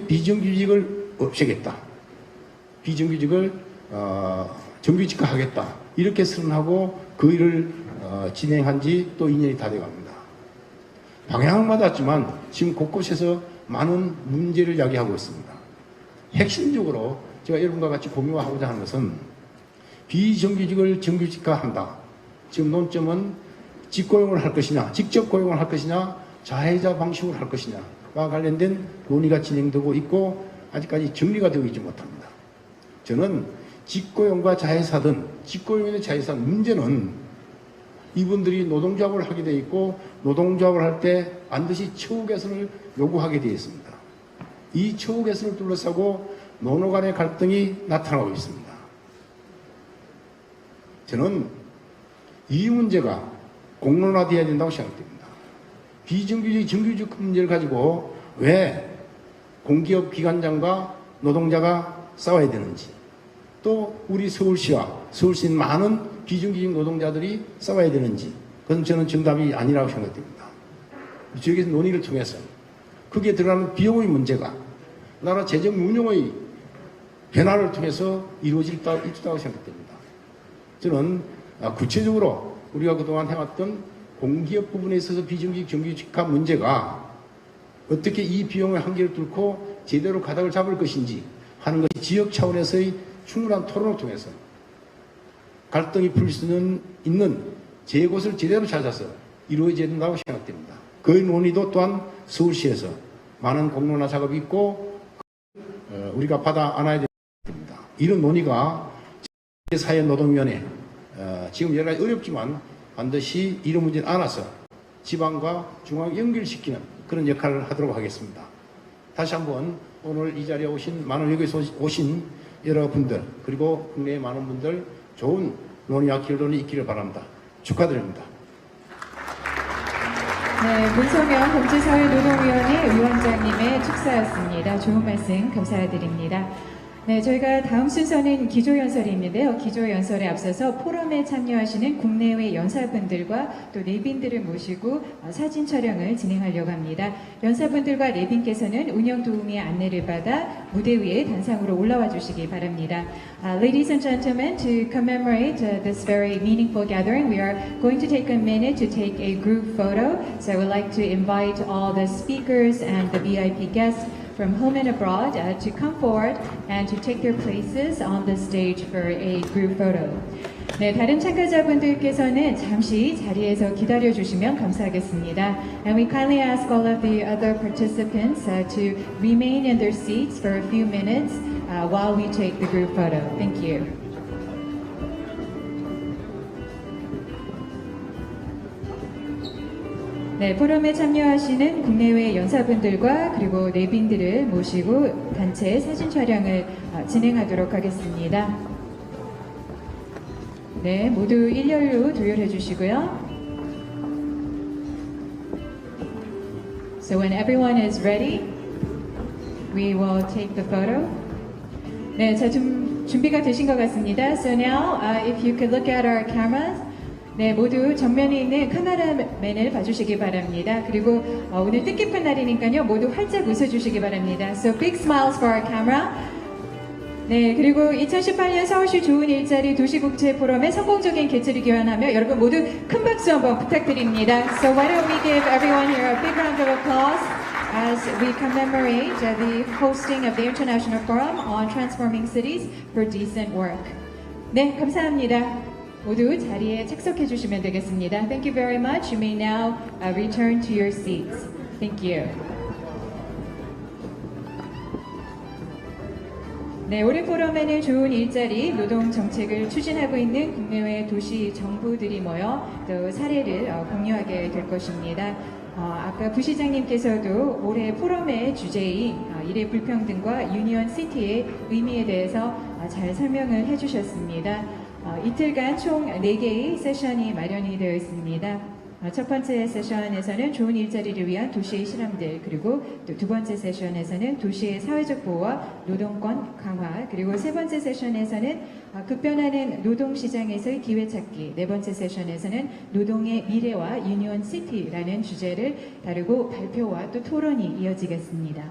비정규직을 없애겠다. 비정규직을 정규직화하겠다. 이렇게 선언하고 그 일을 진행한 지 또 2년이 다 돼갑니다. 방향은 맞았지만 지금 곳곳에서 많은 문제를 야기하고 있습니다. 핵심적으로 제가 여러분과 같이 공유하고자 하는 것은 비정규직을 정규직화한다. 지금 논점은 직고용을 할 것이냐, 직접 고용을 할 것이냐, 자회사 방식으로 할 것이냐와 관련된 논의가 진행되고 있고 아직까지 정리가 되고 있지 못합니다. 저는 직고용과 자회사든 직고용이나 자회사 문제는 이분들이 노동조합을 하게 되어 있고 노동조합을 할 때 반드시 처우 개선을 요구하게 되어 있습니다. 이 처우 개선을 둘러싸고 노노 간의 갈등이 나타나고 있습니다. 저는 이 문제가 공론화되어야 된다고 생각됩니다. 비정규직, 정규직 문제를 가지고 왜 공기업 기관장과 노동자가 싸워야 되는지, 또 우리 서울시와 서울시 많은 비정규직 노동자들이 싸워야 되는지, 그건 저는 정답이 아니라고 생각됩니다. 지역에서 논의를 통해서 거기에 들어가는 비용의 문제가 나라 재정 운용의 변화를 통해서 이루어질 있다고 생각됩니다. 저는 구체적으로 우리가 그동안 해왔던 공기업 부분에 있어서 비정규직 정규직화 문제가 어떻게 이 비용의 한계를 뚫고 제대로 가닥을 잡을 것인지 하는 것이 지역 차원에서의 충분한 토론을 통해서 갈등이 풀릴 수 있는 제곳을 제대로 찾아서 이루어져야 된다고 생각됩니다. 그 논의도 또한 서울시에서 많은 공론화 작업이 있고 우리가 받아 안아야 됩니다. 이런 논의가 사회노동위원회 지금 여러 가지 어렵지만 반드시 이런 문제를 안아서 지방과 중앙 연결시키는 그런 역할을 하도록 하겠습니다. 다시 한번 오늘 이 자리에 오신 많은 여기서 오신 여러분들 그리고 국내의 많은 분들 좋은 논의와 결론이 있기를 바랍니다. 축하드립니다. 네, 문성현 국제사회노동위원회 위원장님의 축사였습니다. 좋은 말씀 감사드립니다. 네, 저희가 다음 순서는 기조연설인데요. 기조연설에 앞서서 포럼에 참여하시는 국내외 연사분들과 또 내빈들을 모시고 사진 촬영을 진행하려고 합니다. 연사분들과 내빈께서는 운영 도우미의 안내를 받아 무대 위에 단상으로 올라와 주시기 바랍니다. Ladies and gentlemen, to commemorate this very meaningful gathering, we are going to take a minute to take a group photo. So I would like to invite all the speakers and the VIP guests from home and abroad to come forward and to take their places on the stage for a group photo. 네, 다른 참가자분들께서는 잠시 자리에서 기다려 주시면 감사하겠습니다. And we kindly ask all of the other participants to remain in their seats for a few minutes while we take the group photo. Thank you. 네, 포럼에 참여하시는 국내외 연사분들과 그리고 내빈들을 모시고 단체 사진 촬영을 진행하도록 하겠습니다. 네, 모두 일렬로 도열해 주시고요. So when everyone is ready, we will take the photo. 네, 자, 준비가 되신 것 같습니다. So now, if you could look at our cameras. 네, 모두 정면에 있는 카메라맨을 봐주시기 바랍니다. 그리고 오늘 뜻깊은 날이니까요, 모두 활짝 웃어주시기 바랍니다. So big smiles for our camera. 네, 그리고 2018년 서울시 좋은 일자리 도시국제포럼의 성공적인 개최를 기원하며 여러분 모두 큰 박수 한번 부탁드립니다. So why don't we give everyone here a big round of applause as we commemorate the hosting of the International Forum on Transforming Cities for Decent Work. 네, 감사합니다. 모두 자리에 착석해 주시면 되겠습니다. Thank you very much. You may now return to your seats. Thank you. 네, 올해 포럼에는 좋은 일자리, 노동 정책을 추진하고 있는 국내외 도시 정부들이 모여 또 사례를 공유하게 될 것입니다. 아까 부시장님께서도 올해 포럼의 주제인 일의 불평등과 유니언 시티의 의미에 대해서 잘 설명을 해주셨습니다. 이틀간 총 4개의 세션이 마련이 되어 있습니다. 첫 번째 세션에서는 좋은 일자리를 위한 도시의 실험들, 그리고 또 두 번째 세션에서는 도시의 사회적 보호와 노동권 강화, 그리고 세 번째 세션에서는 급변하는 노동시장에서의 기회 찾기, 네 번째 세션에서는 노동의 미래와 유니온 시티라는 주제를 다루고 발표와 또 토론이 이어지겠습니다.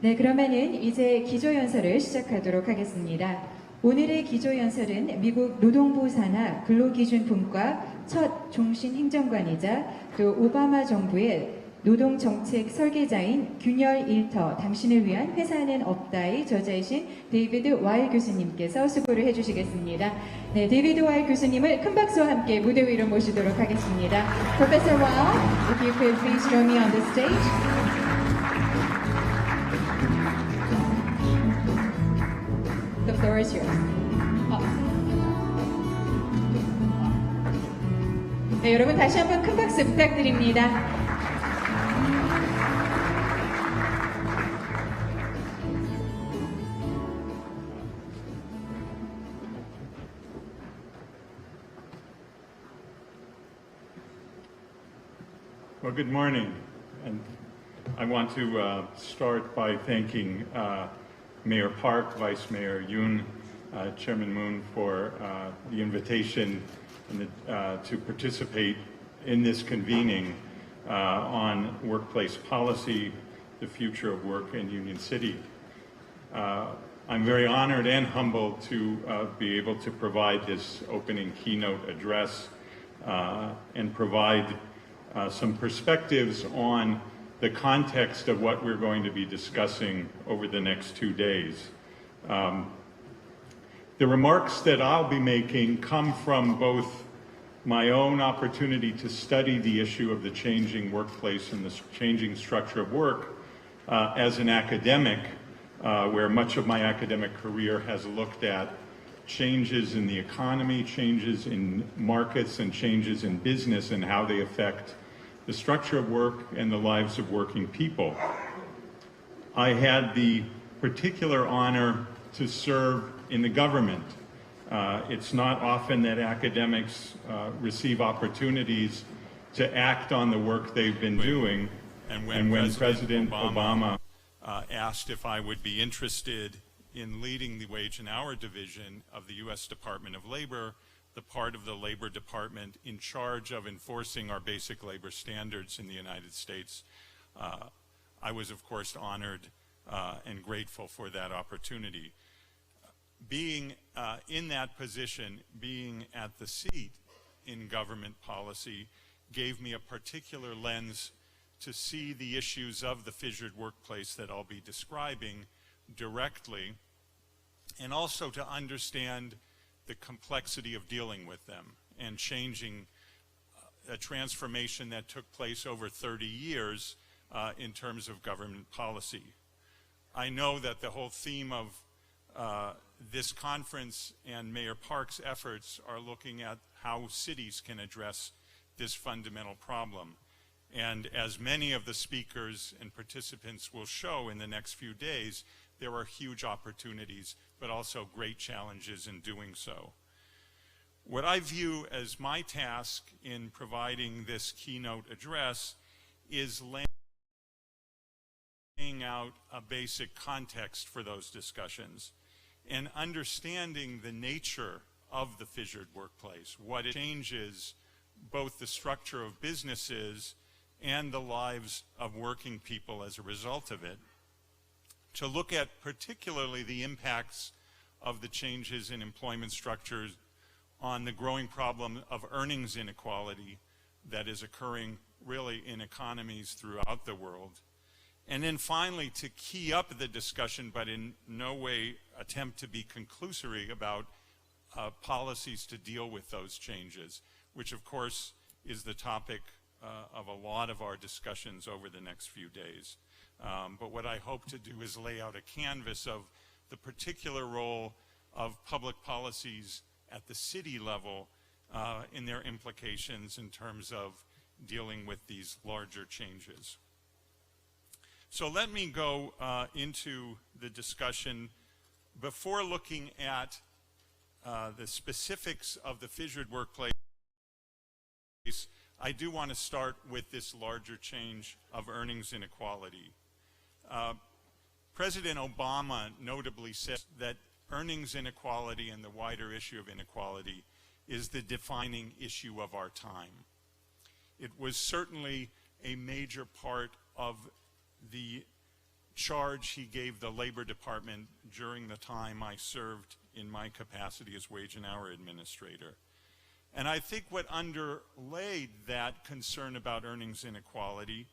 네, 그러면은 이제 기조연설을 시작하도록 하겠습니다. 오늘의 기조연설은 미국 노동부 산하 근로기준품과 첫 종신 행정관이자 또 오바마 정부의 노동정책 설계자인 균열 일터 당신을 위한 회사는 없다의 저자이신 데이비드 와일 교수님께서 수고를 해주시겠습니다. 네, 데이비드 와일 교수님을 큰 박수와 함께 무대 위로 모시도록 하겠습니다. Professor Weil, if you could please join me on the stage. The floor is yours. 네, 여러분 다시 한번 큰 박수 부탁드립니다. Well, good morning, and I want to start by thanking Mayor Park, Vice Mayor Yoon, Chairman Moon for the invitation and to participate in this convening on workplace policy, the future of work in Union City. I'm very honored and humbled to be able to provide this opening keynote address and provide some perspectives on the context of what we're going to be discussing over the next 2 days. The remarks that I'll be making come from both my own opportunity to study the issue of the changing workplace and the changing structure of work as an academic, where much of my academic career has looked at changes in the economy, changes in markets, and changes in business and how they affect the structure of work and the lives of working people. I had the particular honor to serve in the government. It's not often that academics receive opportunities to act on the work they've been doing. And when President Obama asked if I would be interested in leading the Wage and Hour Division of the U.S. Department of Labor, the part of the Labor Department in charge of enforcing our basic labor standards in the United States, I was, of course, honored and grateful for that opportunity. Being in that position, being at the seat in government policy, gave me a particular lens to see the issues of the fissured workplace that I'll be describing directly, and also to understand the complexity of dealing with them and changing a transformation that took place over 30 years in terms of government policy. I know that the whole theme of this conference and Mayor Park's efforts are looking at how cities can address this fundamental problem. And as many of the speakers and participants will show in the next few days, there are huge opportunities, but also great challenges in doing so. What I view as my task in providing this keynote address is laying out a basic context for those discussions and understanding the nature of the fissured workplace, what it changes both the structure of businesses and the lives of working people as a result of it, to look at particularly the impacts of the changes in employment structures on the growing problem of earnings inequality that is occurring really in economies throughout the world. And then finally, to key up the discussion, but in no way attempt to be conclusory about policies to deal with those changes, which of course is the topic of a lot of our discussions over the next few days. But what I hope to do is lay out a canvas of the particular role of public policies at the city level in their implications in terms of dealing with these larger changes. So let me go into the discussion. Before looking at the specifics of the fissured workplace, I do want to start with this larger change of earnings inequality. President Obama notably said that earnings inequality and the wider issue of inequality is the defining issue of our time. It was certainly a major part of the charge he gave the Labor Department during the time I served in my capacity as wage and hour administrator. And I think what underlaid that concern about earnings inequality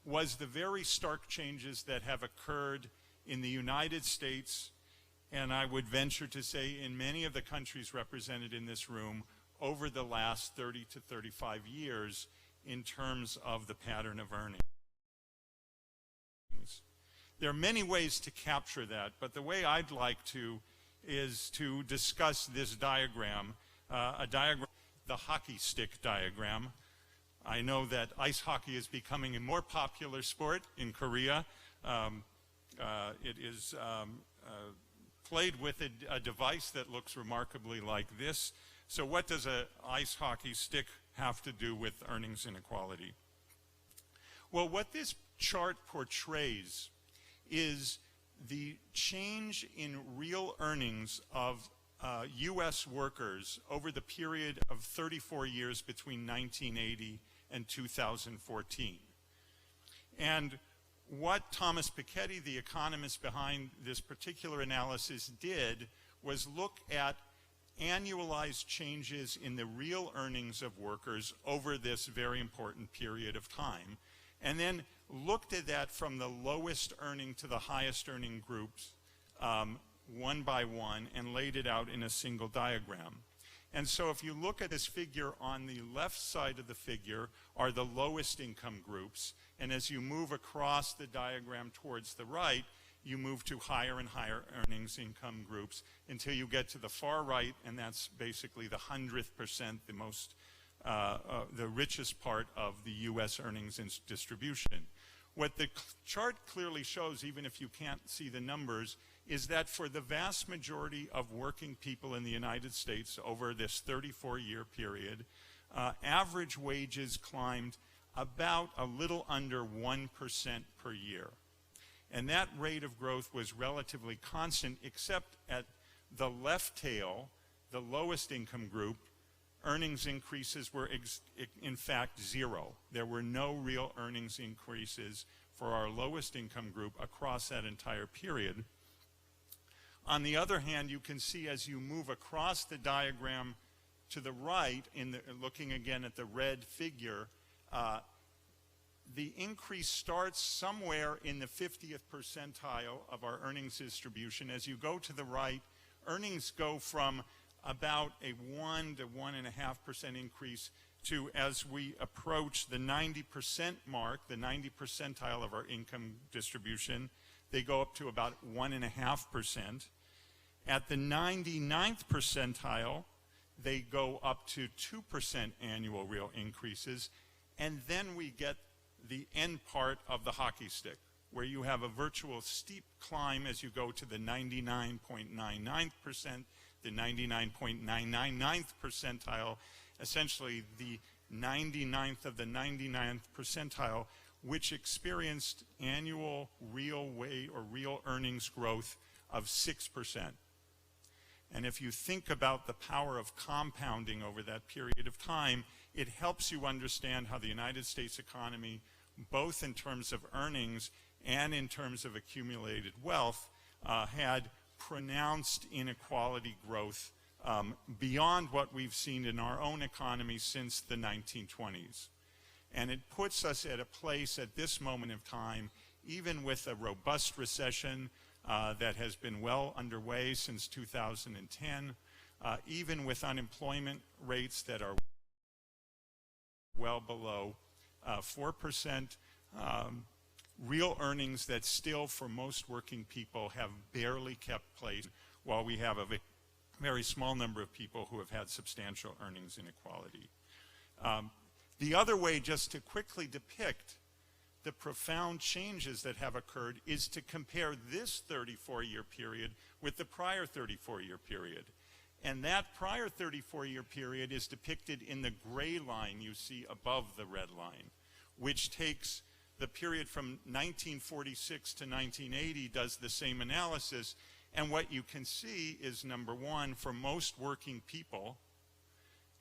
was the very stark changes that have occurred in the United States, and I would venture to say in many of the countries represented in this room over the last 30 to 35 years in terms of the pattern of earnings. There are many ways to capture that, but the way I'd like to is to discuss this diagram, the hockey stick diagram. I know that ice hockey is becoming a more popular sport in Korea. It is played with a device that looks remarkably like this. So what does an ice hockey stick have to do with earnings inequality? Well, what this chart portrays is the change in real earnings of U.S. workers over the period of 34 years between 1980 and 2014. And what Thomas Piketty, the economist behind this particular analysis, did was look at annualized changes in the real earnings of workers over this very important period of time, and then looked at that from the lowest earning to the highest earning groups one by one and laid it out in a single diagram. And so if you look at this figure, on the left side of the figure are the lowest income groups, and as you move across the diagram towards the right, you move to higher and higher earnings income groups until you get to the far right, and that's basically the 100th percent, the most the richest part of the U.S. earnings distribution. What the chart clearly shows, even if you can't see the numbers, is that for the vast majority of working people in the United States over this 34-year period, average wages climbed about a little under 1% per year. And that rate of growth was relatively constant, except at the left tail, the lowest income group, earnings increases were in fact zero. There were no real earnings increases for our lowest income group across that entire period. On the other hand, you can see as you move across the diagram to the right, looking again at the red figure, the increase starts somewhere in the 50th percentile of our earnings distribution. As you go to the right, earnings go from about a 1 to 1.5% increase to, as we approach the 90% mark, the 90 percentile of our income distribution, they go up to about 1.5%. At the 99th percentile, they go up to 2% annual real increases. And then we get the end part of the hockey stick, where you have a virtual steep climb as you go to the 99.99%, the 99.999th percentile, essentially the 99th of the 99th percentile, which experienced annual real real earnings growth of 6%. And if you think about the power of compounding over that period of time, it helps you understand how the United States economy, both in terms of earnings and in terms of accumulated wealth, had pronounced inequality growth beyond what we've seen in our own economy since the 1920s. And it puts us at a place at this moment of time, even with a robust recession that has been well underway since 2010, even with unemployment rates that are well below 4%, real earnings that still for most working people have barely kept pace, while we have a very small number of people who have had substantial earnings inequality. The other way, just to quickly depict the profound changes that have occurred, is to compare this 34-year period with the prior 34-year period. And that prior 34-year period is depicted in the gray line you see above the red line, which takes the period from 1946 to 1980, does the same analysis. And what you can see is, number one, for most working people,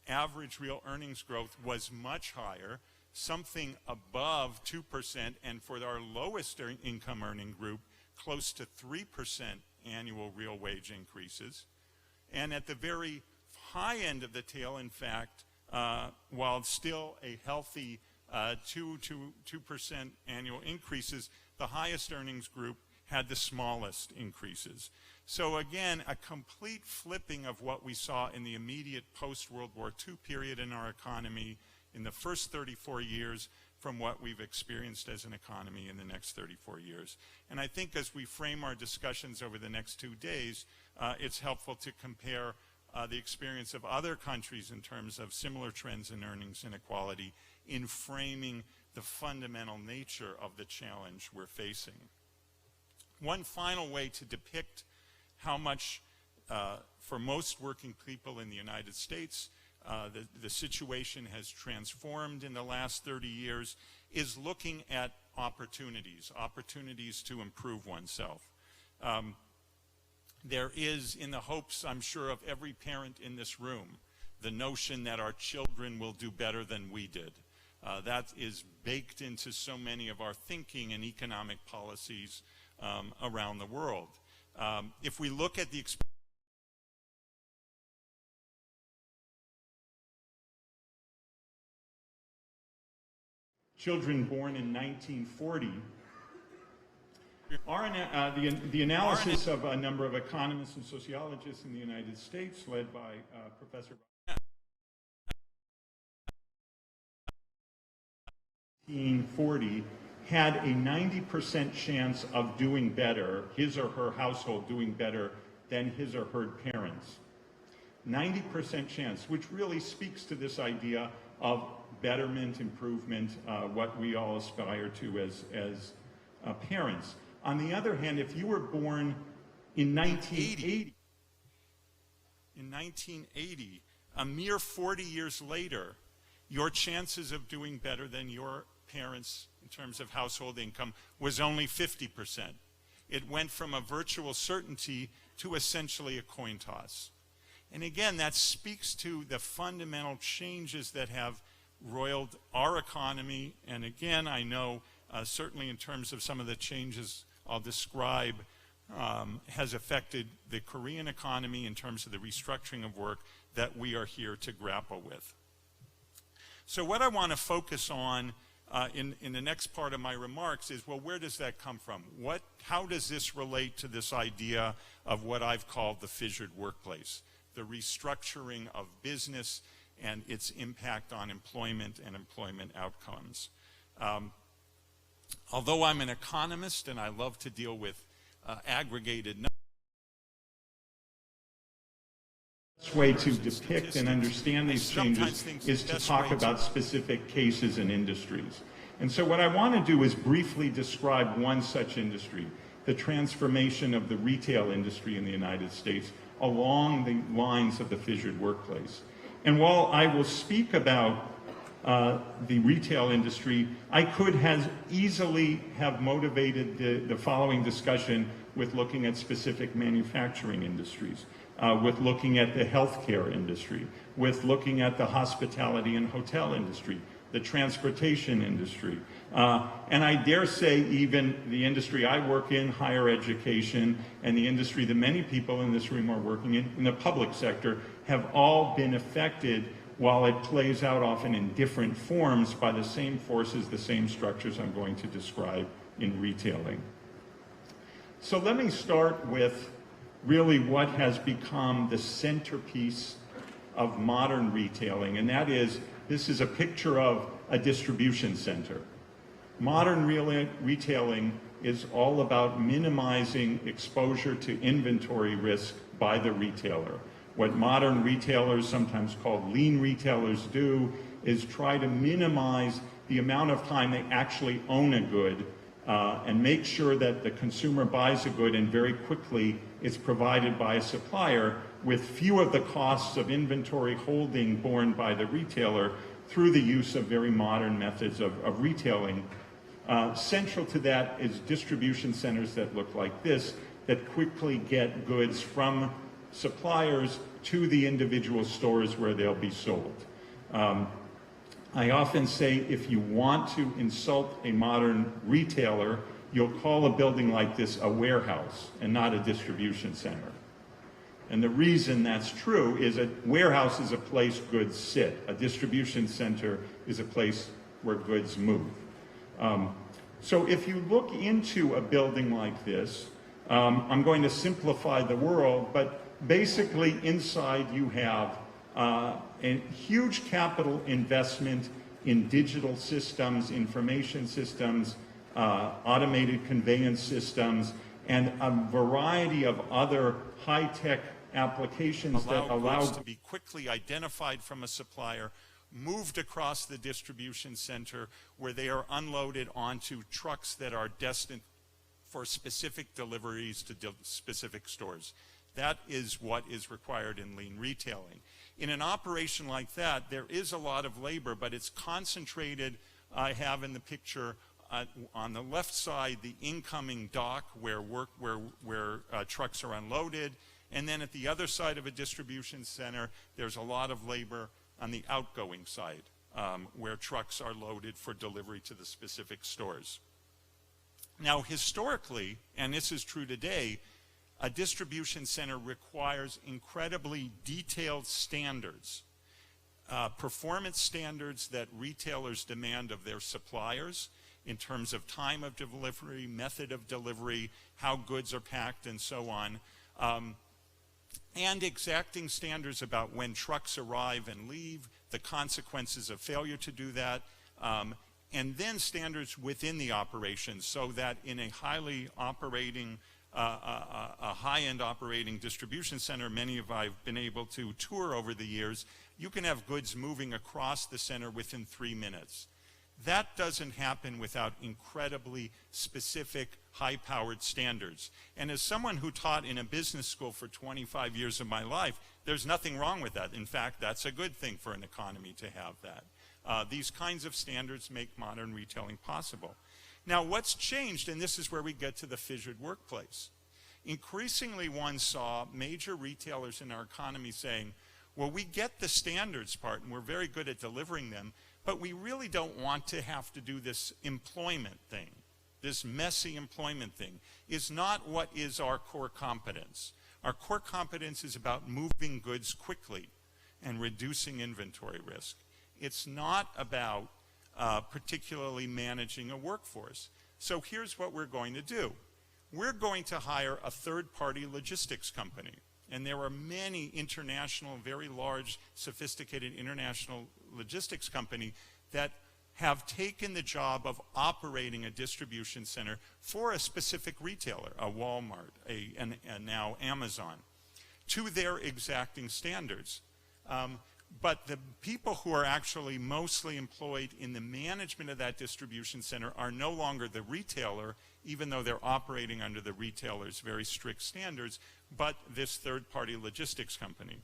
average real earnings growth was much higher. something above 2%, and for our lowest income earning group, close to 3% annual real wage increases. And at the very high end of the tail, in fact, while still a healthy 2% annual increases, the highest earnings group had the smallest increases. So again, a complete flipping of what we saw in the immediate post-World War II period in our economy in the first 34 years from what we've experienced as an economy in the next 34 years. And I think as we frame our discussions over the next 2 days, it's helpful to compare the experience of other countries in terms of similar trends in earnings inequality in framing the fundamental nature of the challenge we're facing. One final way to depict how much, for most working people in the United States, the situation has transformed in the last 30 years is looking at opportunities to improve oneself. There is, in the hopes, I'm sure, of every parent in this room, the notion that our children will do better than we did. That is baked into so many of our thinking and economic policies around the world. If we look at the children born in 1940, the analysis of a number of economists and sociologists in the United States, led by Professor 1940, had a 90% chance of doing better, his or her household doing better than his or her parents. 90% chance, which really speaks to this idea of betterment, improvement, what we all aspire to as parents. On the other hand, if you were born in 1980, a mere 40 years later, your chances of doing better than your parents in terms of household income was only 50%. It went from a virtual certainty to essentially a coin toss. And again, that speaks to the fundamental changes that have roiled our economy. And again, I know certainly in terms of some of the changes I'll describe has affected the Korean economy in terms of the restructuring of work that we are here to grapple with. So what I want to focus on in the next part of my remarks is, well, where does that come from? How does this relate to this idea of what I've called the fissured workplace, the restructuring of business and its impact on employment and employment outcomes? Although I'm an economist and I love to deal with aggregated numbers, the best way to depict and understand these changes is to talk about specific cases and industries. And so what I want to do is briefly describe one such industry, the transformation of the retail industry in the United States along the lines of the fissured workplace. And while I will speak about the retail industry, I could easily have motivated the following discussion with looking at specific manufacturing industries, with looking at the healthcare industry, with looking at the hospitality and hotel industry, the transportation industry, and I dare say even the industry I work in, higher education, and the industry that many people in this room are working in the public sector, have all been affected, while it plays out often in different forms, by the same forces, the same structures I'm going to describe in retailing. So let me start with really what has become the centerpiece of modern retailing, and that is, this is a picture of a distribution center. Modern retailing is all about minimizing exposure to inventory risk by the retailer. What modern retailers, sometimes called lean retailers, do is try to minimize the amount of time they actually own a good and make sure that the consumer buys a good and very quickly it's provided by a supplier with few of the costs of inventory holding borne by the retailer through the use of very modern methods of retailing. Central to that is distribution centers that look like this, that quickly get goods from suppliers to the individual stores where they'll be sold. I often say if you want to insult a modern retailer, you'll call a building like this a warehouse and not a distribution center. And the reason that's true is a warehouse is a place goods sit. A distribution center is a place where goods move. So if you look into a building like this, I'm going to simplify the world, but basically inside you have a huge capital investment in digital systems, information systems, automated conveyance systems, and a variety of other high-tech applications that allow goods to be quickly identified from a supplier, moved across the distribution center where they are unloaded onto trucks that are destined for specific deliveries to specific stores. That is what is required in lean retailing. In an operation like that, there is a lot of labor, but it's concentrated. I have in the picture on the left side the incoming dock where trucks are unloaded, and then at the other side of a distribution center, there's a lot of labor on the outgoing side where trucks are loaded for delivery to the specific stores. Now, historically, and this is true today, a distribution center requires incredibly detailed standards, performance standards that retailers demand of their suppliers in terms of time of delivery, method of delivery, how goods are packed, and so on, and exacting standards about when trucks arrive and leave, the consequences of failure to do that, and then standards within the operation so that in a highly operating a high-end operating distribution center, many of I've been able to tour over the years, you can have goods moving across the center within 3 minutes. That doesn't happen without incredibly specific, high-powered standards. And as someone who taught in a business school for 25 years of my life, there's nothing wrong with that. In fact, that's a good thing for an economy to have that. These kinds of standards make modern retailing possible. Now, what's changed, and this is where we get to the fissured workplace. Increasingly, one saw major retailers in our economy saying, well, we get the standards part, and we're very good at delivering them, but we really don't want to have to do this employment thing. This messy employment thing is not what is our core competence. Our core competence is about moving goods quickly and reducing inventory risk. It's not about particularly managing a workforce. So here's what we're going to do. We're going to hire a third-party logistics company. And there are many international, very large, sophisticated international logistics company that have taken the job of operating a distribution center for a specific retailer, a Walmart, and now Amazon, to their exacting standards. But the people who are actually mostly employed in the management of that distribution center are no longer the retailer, even though they're operating under the retailer's very strict standards, but this third-party logistics company.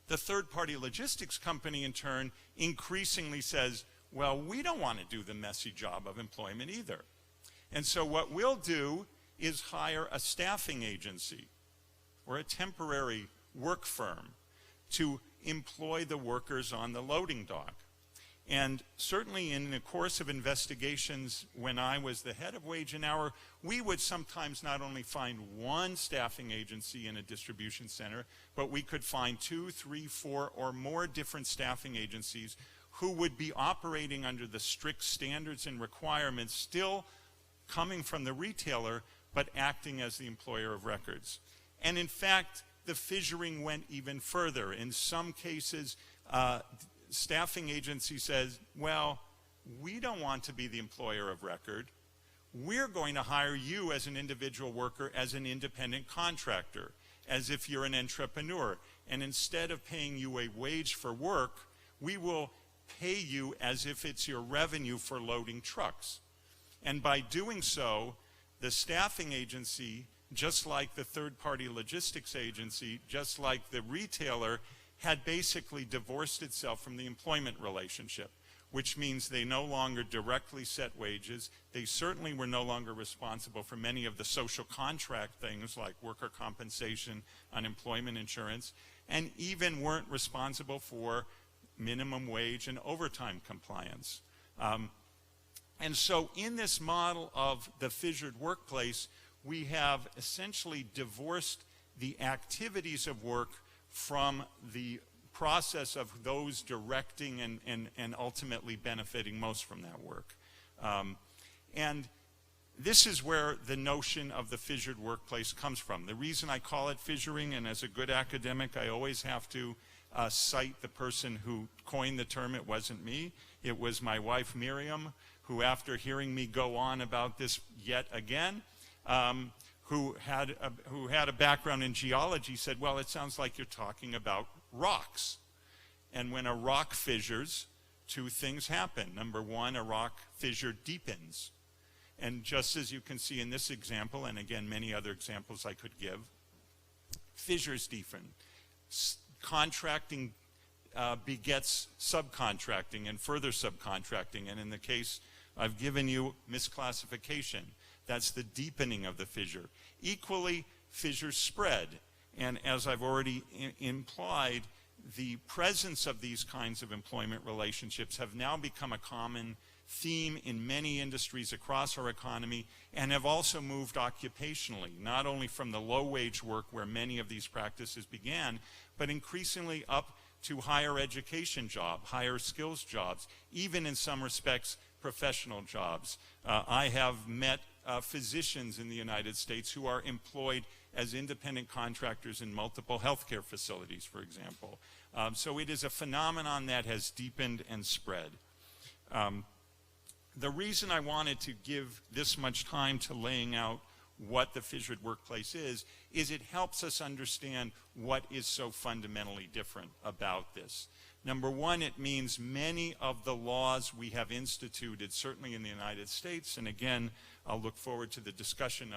The third-party logistics company, in turn, increasingly says, well, we don't want to do the messy job of employment either. And so what we'll do is hire a staffing agency or a temporary work firm to employ the workers on the loading dock. And certainly in the course of investigations when I was the head of Wage and Hour, we would sometimes not only find one staffing agency in a distribution center, but we could find 2, 3, 4, or more different staffing agencies who would be operating under the strict standards and requirements, still coming from the retailer, but acting as the employer of records. And in fact, the fissuring went even further. In some cases, staffing agency says, well, we don't want to be the employer of record. We're going to hire you as an individual worker, as an independent contractor, as if you're an entrepreneur. And instead of paying you a wage for work, we will pay you as if it's your revenue for loading trucks. And by doing so, the staffing agency, just like the third-party logistics agency, just like the retailer, had basically divorced itself from the employment relationship, which means they no longer directly set wages. They certainly were no longer responsible for many of the social contract things like worker compensation, unemployment insurance, and even weren't responsible for minimum wage and overtime compliance. And so in this model of the fissured workplace, we have essentially divorced the activities of work from the process of those directing and ultimately benefiting most from that work. And this is where the notion of the fissured workplace comes from. The reason I call it fissuring, and as a good academic, I always have to cite the person who coined the term. It wasn't me. It was my wife, Miriam, who, after hearing me go on about this yet again, who had a background in geology, said, well, it sounds like you're talking about rocks. And when a rock fissures, two things happen. Number one, a rock fissure deepens. And just as you can see in this example, and again, many other examples I could give, fissures deepen. Contracting begets subcontracting and further subcontracting. And in the case I've given you, misclassification. That's the deepening of the fissure. Equally, fissures spread. And as I've already implied, the presence of these kinds of employment relationships have now become a common theme in many industries across our economy, and have also moved occupationally, not only from the low-wage work where many of these practices began, but increasingly up to higher education jobs, higher skills jobs, even in some respects, professional jobs. I have met physicians in the United States who are employed as independent contractors in multiple healthcare facilities, for example. So it is a phenomenon that has deepened and spread. The reason I wanted to give this much time to laying out what the fissured workplace is it helps us understand what is so fundamentally different about this. Number one, it means many of the laws we have instituted, certainly in the United States, and again, I'll look forward to the discussion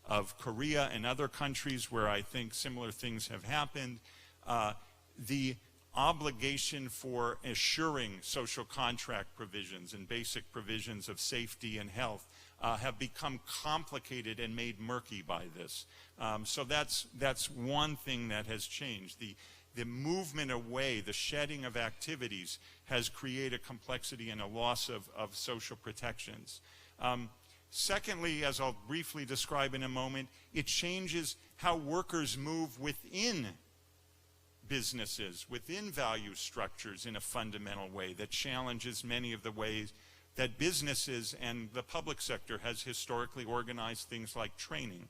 of Korea and other countries where I think similar things have happened. The obligation for assuring social contract provisions and basic provisions of safety and health have become complicated and made murky by this. So that's one thing that has changed. The movement away, the shedding of activities has created complexity and a loss of social protections. Secondly, as I'll briefly describe in a moment, it changes how workers move within businesses, within value structures in a fundamental way that challenges many of the ways that businesses and the public sector has historically organized things like training.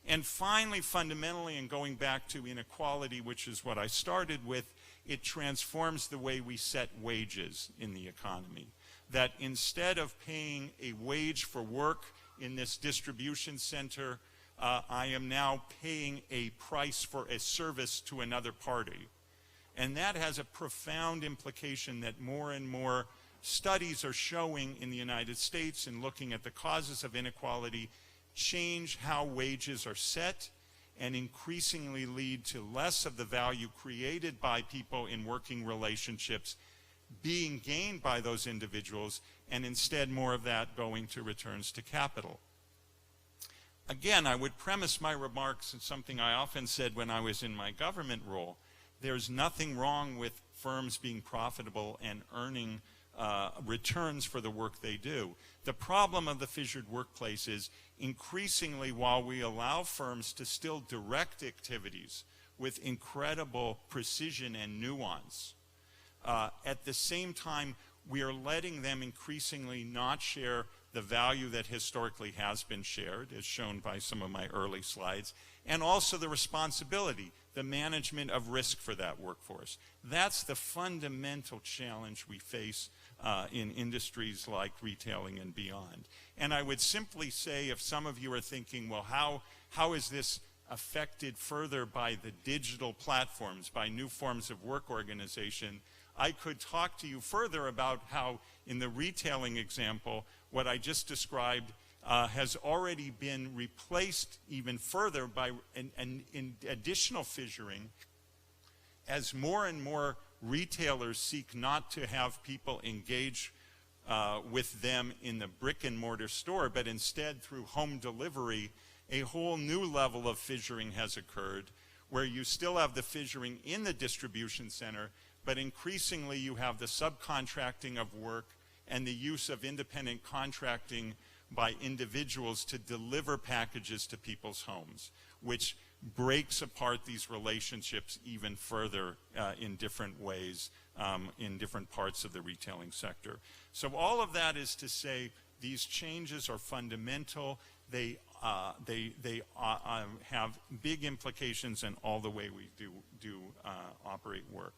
And finally, fundamentally, and going back to inequality, which is what I started with, it transforms the way we set wages in the economy. That instead of paying a wage for work in this distribution center, I am now paying a price for a service to another party. And that has a profound implication that more and more studies are showing in the United States in looking at the causes of inequality change how wages are set and increasingly lead to less of the value created by people in working relationships being gained by those individuals, and instead more of that going to returns to capital. Again, I would premise my remarks on something I often said when I was in my government role. There's nothing wrong with firms being profitable and earning returns for the work they do. The problem of the fissured workplace is increasingly, while we allow firms to still direct activities with incredible precision and nuance, at the same time, we are letting them increasingly not share the value that historically has been shared, as shown by some of my early slides, and also the responsibility, the management of risk for that workforce. That's the fundamental challenge we face in industries like retailing and beyond. And I would simply say, if some of you are thinking, well, how is this affected further by the digital platforms, by new forms of work organization, I could talk to you further about how, in the retailing example, what I just described has already been replaced even further by an additional fissuring as more and more retailers seek not to have people engage with them in the brick and mortar store, but instead through home delivery, a whole new level of fissuring has occurred where you still have the fissuring in the distribution center, but increasingly you have the subcontracting of work and the use of independent contracting by individuals to deliver packages to people's homes, which breaks apart these relationships even further in different ways in different parts of the retailing sector. So all of that is to say these changes are fundamental. They have big implications in all the way we do operate work.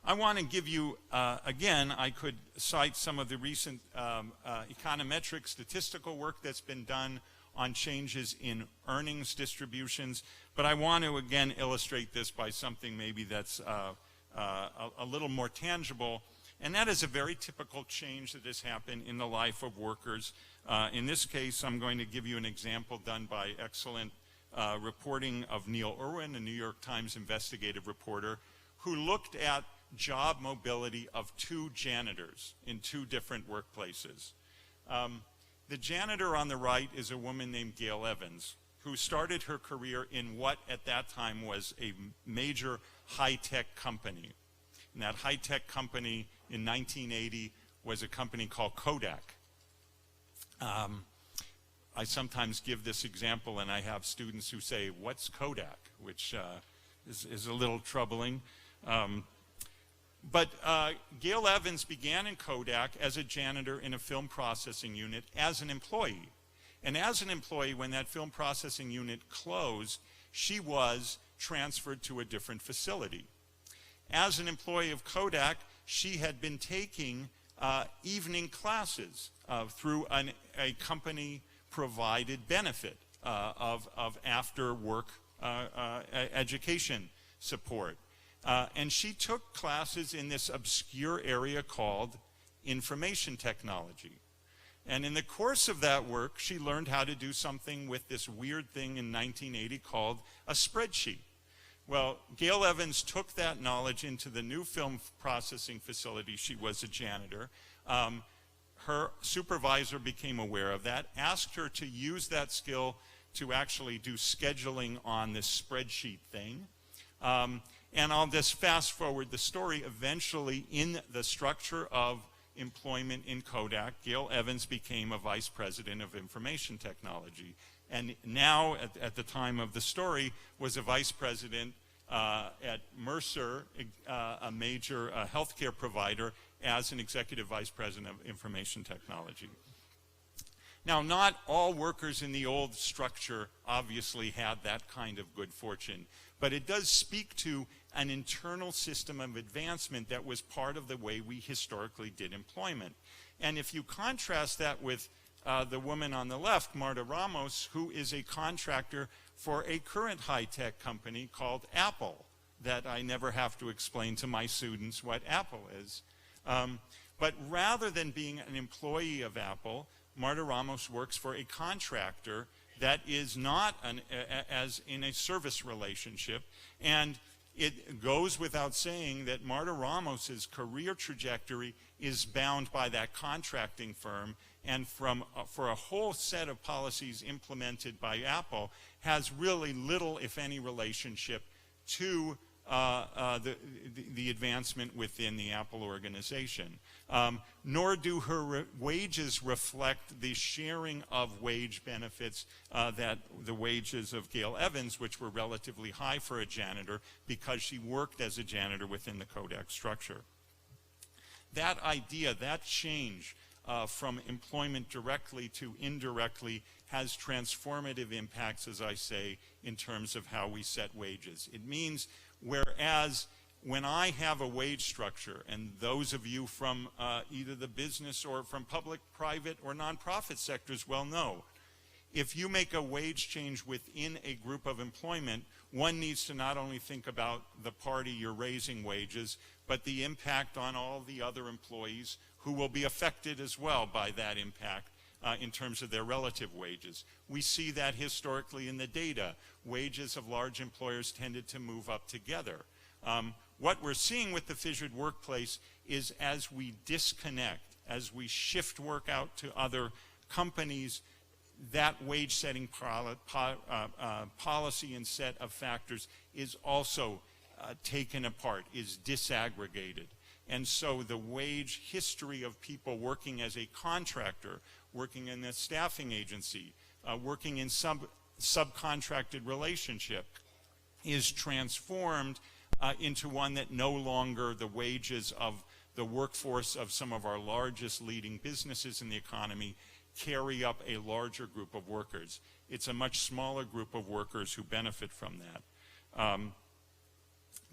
I want to give you, again, I could cite some of the recent econometric statistical work that's been done on changes in earnings distributions, but I want to again illustrate this by something maybe that's a little more tangible, and that is a very typical change that has happened in the life of workers. In this case, I'm going to give you an example done by excellent reporting of Neil Irwin, a New York Times investigative reporter, who looked at job mobility of 2 janitors in 2 different workplaces. The janitor on the right is a woman named Gail Evans, who started her career in what at that time was a major high-tech company. And that high-tech company in 1980 was a company called Kodak. I sometimes give this example, and I have students who say, "What's Kodak?" which is a little troubling. But Gail Evans began in Kodak as a janitor in a film processing unit as an employee. And as an employee, when that film processing unit closed, she was transferred to a different facility. As an employee of Kodak, she had been taking evening classes through a company-provided benefit of after-work education support. And she took classes in this obscure area called information technology. And in the course of that work, she learned how to do something with this weird thing in 1980 called a spreadsheet. Well, Gail Evans took that knowledge into the new film processing facility. She was a janitor. Her supervisor became aware of that, asked her to use that skill to actually do scheduling on this spreadsheet thing. And I'll just fast forward the story. Eventually, in the structure of employment in Kodak, Gail Evans became a vice president of information technology. And now, at the time of the story, was a vice president at Mercer, a major healthcare provider, as an executive vice president of information technology. Now, not all workers in the old structure obviously had that kind of good fortune, but it does speak to an internal system of advancement that was part of the way we historically did employment. And if you contrast that with the woman on the left, Marta Ramos, who is a contractor for a current high-tech company called Apple, that I never have to explain to my students what Apple is. But rather than being an employee of Apple, Marta Ramos works for a contractor that is not as in a service relationship. And it goes without saying that Marta Ramos's career trajectory is bound by that contracting firm, and for a whole set of policies implemented by Apple has really little, if any, relationship to the advancement within the Apple organization. Nor do her wages reflect the sharing of wage benefits that the wages of Gail Evans, which were relatively high for a janitor because she worked as a janitor within the Kodak structure. That idea, that change from employment directly to indirectly has transformative impacts, as I say, in terms of how we set wages. It means whereas when I have a wage structure, and those of you from either the business or from public, private, or nonprofit sectors well know, if you make a wage change within a group of employment, one needs to not only think about the party you're raising wages, but the impact on all the other employees who will be affected as well by that impact in terms of their relative wages. We see that historically in the data. Wages of large employers tended to move up together. What we're seeing with the fissured workplace is as we disconnect, as we shift work out to other companies, that wage setting policy and set of factors is also taken apart, is disaggregated. And so the wage history of people working as a contractor, working in a staffing agency, working in subcontracted relationship is transformed into one that no longer the wages of the workforce of some of our largest leading businesses in the economy carry up a larger group of workers. It's a much smaller group of workers who benefit from that.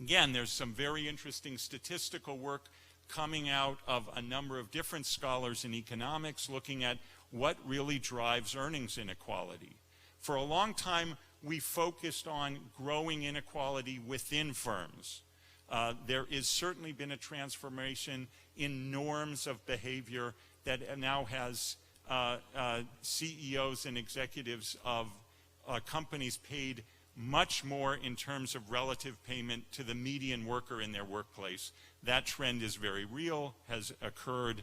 Again, there's some very interesting statistical work coming out of a number of different scholars in economics looking at what really drives earnings inequality. For a long time, we focused on growing inequality within firms. There has certainly been a transformation in norms of behavior that now has CEOs and executives of companies paid much more in terms of relative payment to the median worker in their workplace. That trend is very real, has occurred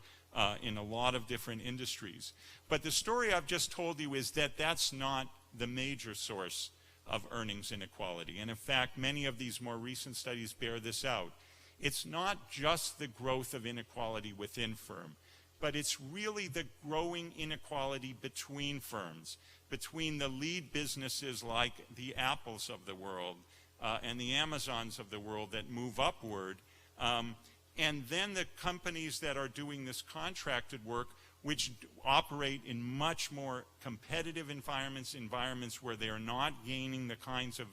in a lot of different industries. But the story I've just told you is that that's not the major source of earnings inequality. And in fact, many of these more recent studies bear this out. It's not just the growth of inequality within firm, but it's really the growing inequality between firms, between the lead businesses like the Apples of the world and the Amazons of the world that move upward, and then the companies that are doing this contracted work, which operate in much more competitive environments where they are not gaining the kinds of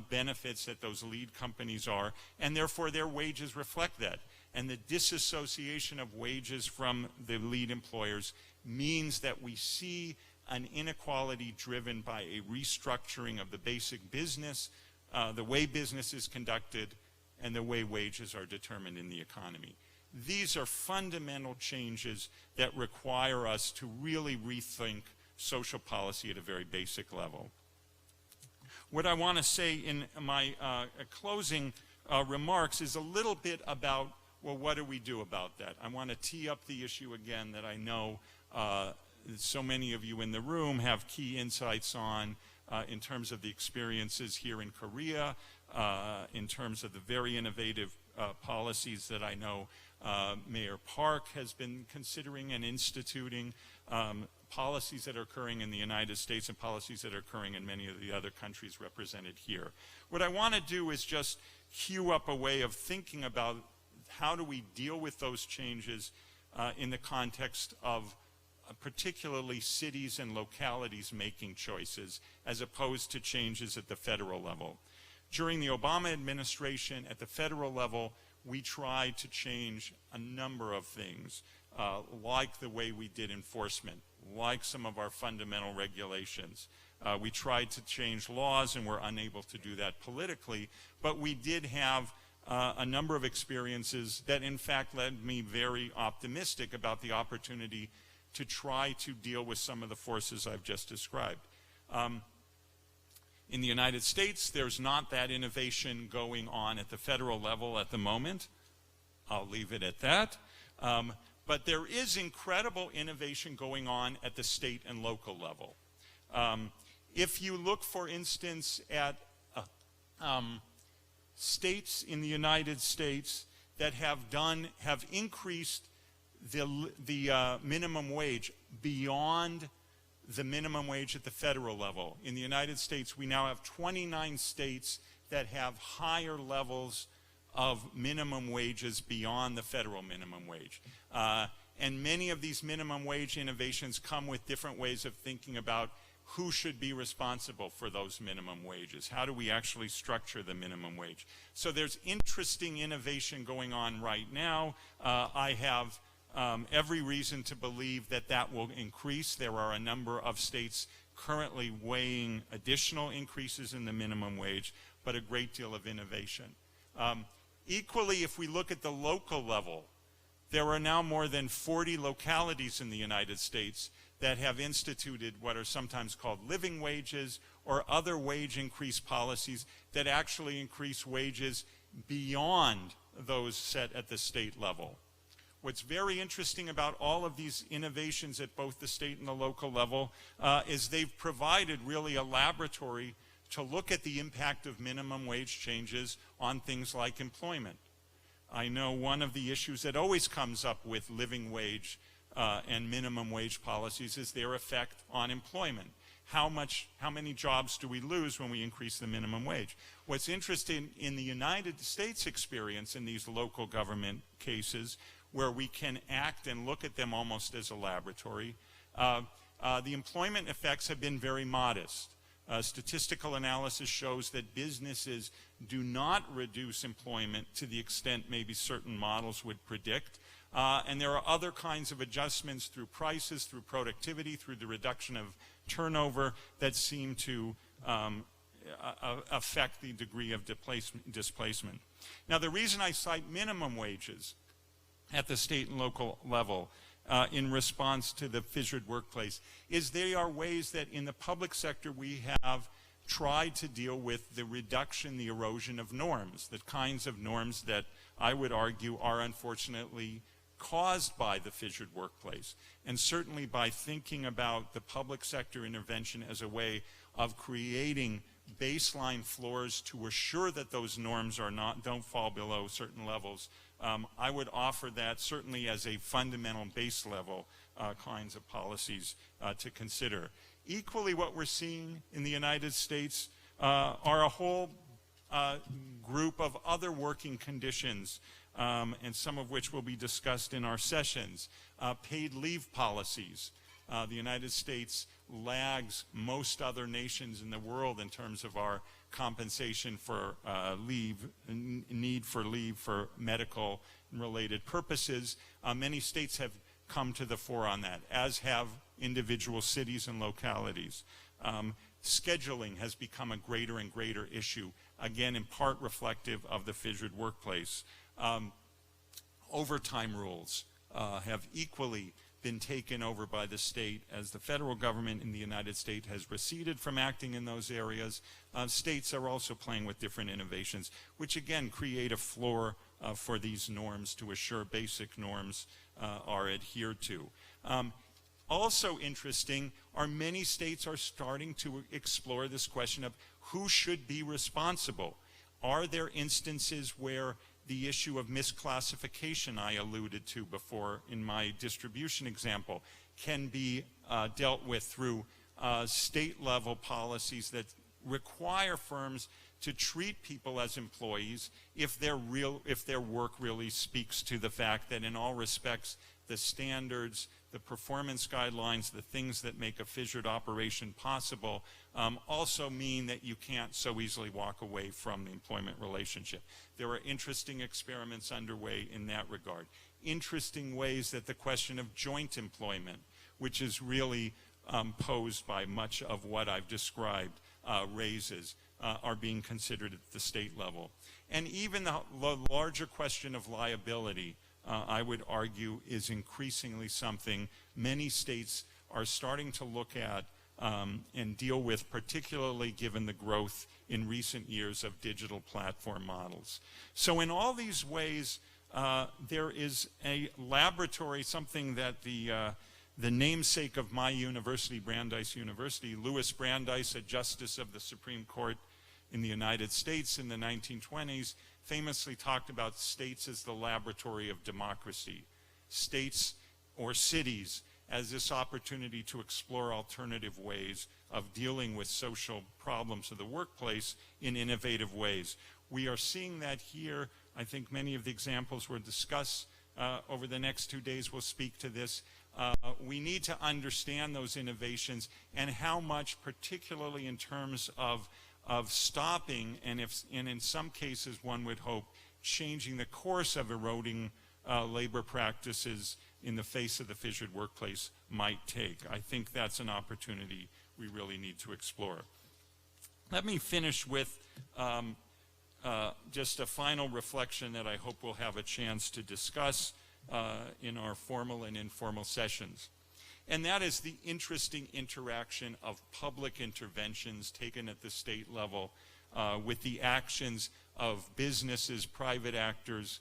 benefits that those lead companies are, and therefore their wages reflect that. And the disassociation of wages from the lead employers means that we see an inequality driven by a restructuring of the basic business, the way business is conducted, and the way wages are determined in the economy. These are fundamental changes that require us to really rethink social policy at a very basic level. What I want to say in my closing remarks is a little bit about, well, what do we do about that? I want to tee up the issue again that I know so many of you in the room have key insights on in terms of the experiences here in Korea, in terms of the very innovative policies that I know Mayor Park has been considering and instituting, policies that are occurring in the United States and policies that are occurring in many of the other countries represented here. What I want to do is just cue up a way of thinking about how do we deal with those changes in the context of particularly cities and localities making choices as opposed to changes at the federal level. During the Obama administration, at the federal level, we tried to change a number of things, like the way we did enforcement, like some of our fundamental regulations. We tried to change laws and were unable to do that politically, but we did have a number of experiences that in fact led me very optimistic about the opportunity to try to deal with some of the forces I've just described. In the United States, there's not that innovation going on at the federal level at the moment. I'll leave it at that. But there is incredible innovation going on at the state and local level. If you look, for instance, at states in the United States that have increased the minimum wage beyond the minimum wage at the federal level. In the United States, we now have 29 states that have higher levels of minimum wages beyond the federal minimum wage. And many of these minimum wage innovations come with different ways of thinking about who should be responsible for those minimum wages. How do we actually structure the minimum wage? So there's interesting innovation going on right now. I have every reason to believe that that will increase. There are a number of states currently weighing additional increases in the minimum wage, but a great deal of innovation. Equally, if we look at the local level, there are now more than 40 localities in the United States that have instituted what are sometimes called living wages or other wage increase policies that actually increase wages beyond those set at the state level. What's very interesting about all of these innovations at both the state and the local level is they've provided really a laboratory to look at the impact of minimum wage changes on things like employment. I know one of the issues that always comes up with living wage and minimum wage policies is their effect on employment. How many jobs do we lose when we increase the minimum wage? What's interesting in the United States experience in these local government cases, where we can act and look at them almost as a laboratory, the employment effects have been very modest. Statistical analysis shows that businesses do not reduce employment to the extent maybe certain models would predict. And there are other kinds of adjustments through prices, through productivity, through the reduction of turnover that seem to affect the degree of displacement. Now, the reason I cite minimum wages at the state and local level in response to the fissured workplace is they are ways that in the public sector we have tried to deal with the reduction, the erosion of norms, the kinds of norms that I would argue are unfortunately caused by the fissured workplace. And certainly by thinking about the public sector intervention as a way of creating baseline floors to assure that those norms don't fall below certain levels, I would offer that certainly as a fundamental base level kinds of policies to consider. Equally, what we're seeing in the United States are a whole group of other working conditions, and some of which will be discussed in our sessions. Paid leave policies. The United States lags most other nations in the world in terms of our compensation for need for leave for medical and related purposes. Many states have come to the fore on that, as have individual cities and localities. Scheduling has become a greater and greater issue, again in part reflective of the fissured workplace. Overtime rules have equally been taken over by the state as the federal government in the United States has receded from acting in those areas. States are also playing with different innovations, which again create a floor for these norms to assure basic norms are adhered to. Also interesting are many states are starting to explore this question of who should be responsible. Are there instances where the issue of misclassification I alluded to before in my distribution example can be dealt with through state-level policies that require firms to treat people as employees if their work really speaks to the fact that in all respects the standards, the performance guidelines, the things that make a fissured operation possible also mean that you can't so easily walk away from the employment relationship. There are interesting experiments underway in that regard. Interesting ways that the question of joint employment, which is really posed by much of what I've described, raises, are being considered at the state level. And even the larger question of liability, I would argue, is increasingly something many states are starting to look at and deal with, particularly given the growth in recent years of digital platform models. So in all these ways, there is a laboratory, something that the namesake of my university, Brandeis University, Louis Brandeis, a justice of the Supreme Court in the United States in the 1920s, famously talked about states as the laboratory of democracy, states or cities as this opportunity to explore alternative ways of dealing with social problems of the workplace in innovative ways. We are seeing that here. I think many of the examples we'll discuss over the next 2 days will speak to this. We need to understand those innovations and how much, particularly in terms of stopping and in some cases one would hope changing the course of eroding labor practices in the face of the fissured workplace might take. I think that's an opportunity we really need to explore. Let me finish with just a final reflection that I hope we'll have a chance to discuss in our formal and informal sessions. And that is the interesting interaction of public interventions taken at the state level with the actions of businesses, private actors,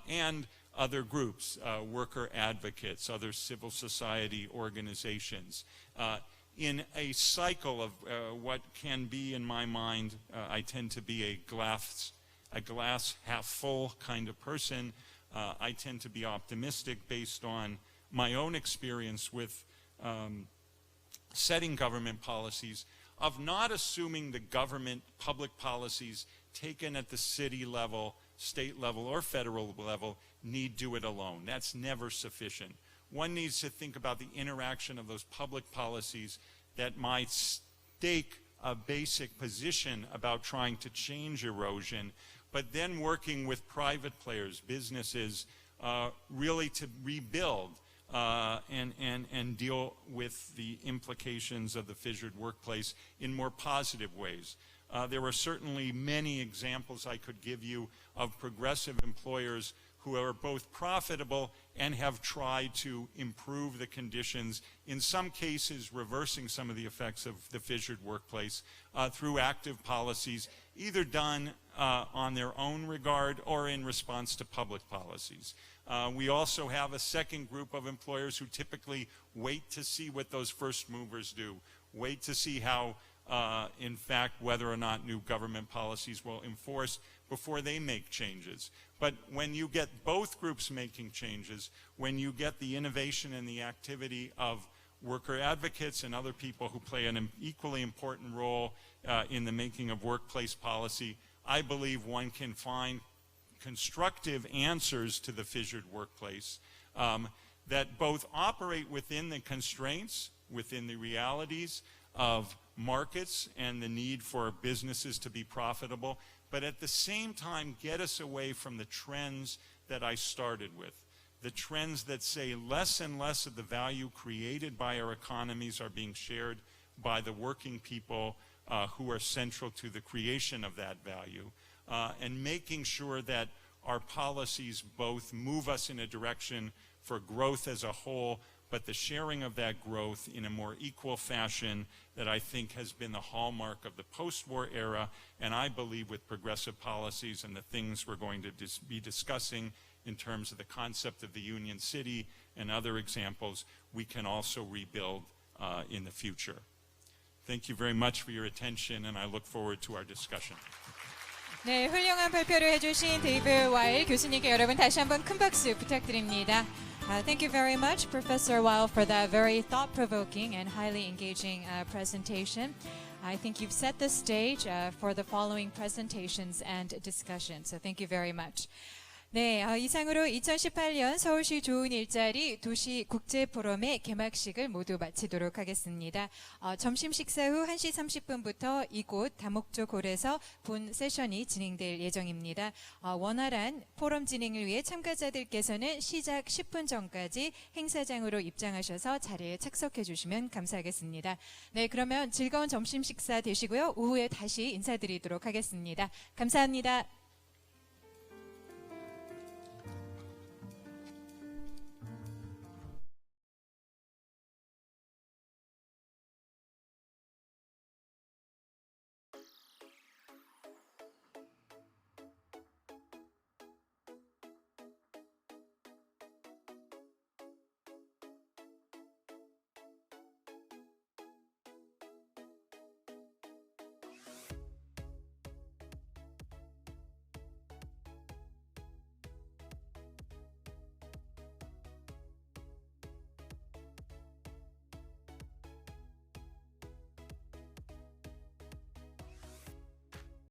and other groups, worker advocates, other civil society organizations. in a cycle of what can be, in my mind, I tend to be a glass half full kind of person. I tend to be optimistic based on my own experience with setting government policies, of not assuming the government public policies taken at the city level, state level, or federal level need do it alone. That's never sufficient. One needs to think about the interaction of those public policies that might stake a basic position about trying to change erosion, but then working with private players, businesses, really to rebuild and deal with the implications of the fissured workplace in more positive ways. There are certainly many examples I could give you of progressive employers who are both profitable and have tried to improve the conditions, in some cases reversing some of the effects of the fissured workplace through active policies, either done on their own regard or in response to public policies. We also have a second group of employers who typically wait to see what those first movers do, wait to see how, in fact, whether or not new government policies will enforce before they make changes. But when you get both groups making changes, when you get the innovation and the activity of worker advocates and other people who play an equally important role in the making of workplace policy, I believe one can find constructive answers to the fissured workplace that both operate within the constraints, within the realities of markets and the need for businesses to be profitable, but at the same time get us away from the trends that I started with. The trends that say less and less of the value created by our economies are being shared by the working people who are central to the creation of that value, and making sure that our policies both move us in a direction for growth as a whole, but the sharing of that growth in a more equal fashion that I think has been the hallmark of the post-war era, and I believe with progressive policies and the things we're going to be discussing in terms of the concept of the Union City and other examples, we can also rebuild in the future. Thank you very much for your attention, and I look forward to our discussion. 네, 훌륭한 발표를 해주신 데이비드 와일 교수님께 여러분 다시 한번 큰 박수 부탁드립니다. Thank you very much, Professor Weil, for that very thought-provoking and highly engaging presentation. I think you've set the stage for the following presentations and discussions, so thank you very much. 네, 이상으로 2018년 서울시 좋은 일자리 도시 국제포럼의 개막식을 모두 마치도록 하겠습니다. 점심 식사 후 1시 30분부터 이곳 다목적홀에서 본 세션이 진행될 예정입니다. 원활한 포럼 진행을 위해 참가자들께서는 시작 10분 전까지 행사장으로 입장하셔서 자리에 착석해 주시면 감사하겠습니다. 네, 그러면 즐거운 점심 식사 되시고요. 오후에 다시 인사드리도록 하겠습니다. 감사합니다.